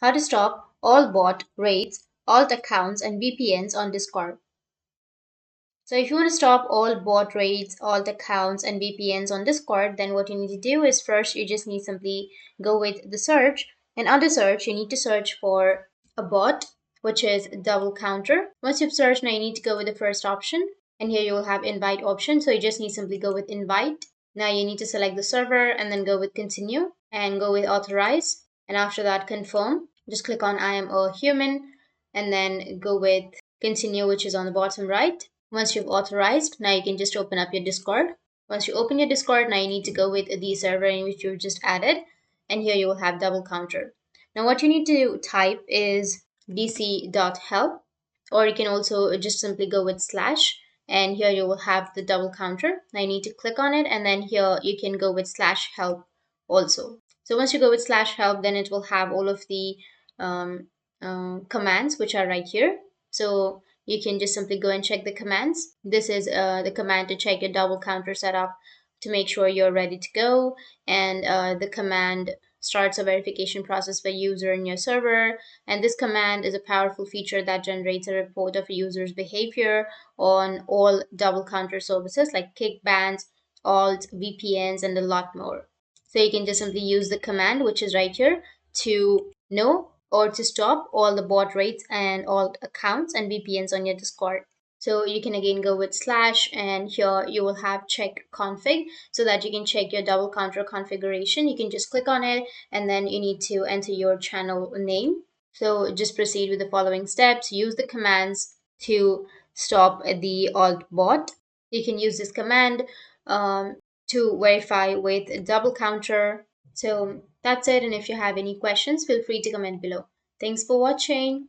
how to stop all bot, raids, alt accounts, and VPNs on Discord. So if you want to stop all bot raids, alt accounts, and VPNs on Discord, then what you need to do is first you just need simply go with the search, and under search you need to search for a bot, which is double counter. Once you've searched, now you need to go with the first option, and here you will have invite option. So you just need simply go with invite. Now you need to select the server and then go with continue and go with authorize, and after that confirm. Just click on I am a human and then go with continue, which is on the bottom right. Once you've authorized, now you can just open up your Discord. Once you open your Discord, now you need to go with the server in which you just added, and here you will have double counter. Now what you need to type is dc.help, or you can also just simply go with slash, and here you will have the double counter. Now you need to click on it, and then here you can go with slash help also. So once you go with slash help, then it will have all of the um, commands which are right here. So you can just simply go and check the commands. This is the command to check your double counter setup to make sure you're ready to go. And the command starts a verification process for user in your server. And this command is a powerful feature that generates a report of a user's behavior on all double counter services like kick bans, alt, VPNs, and a lot more. So you can just simply use the command, which is right here, to know or to stop all the bot rates and all accounts and VPNs on your Discord. So you can again go with slash, and here you will have check config so that you can check your double counter configuration. You can just click on it and then you need to enter your channel name. So just proceed with the following steps. Use the commands to stop the alt bot. You can use this command to verify with double counter. So that's it. And if you have any questions, feel free to comment below. Thanks for watching.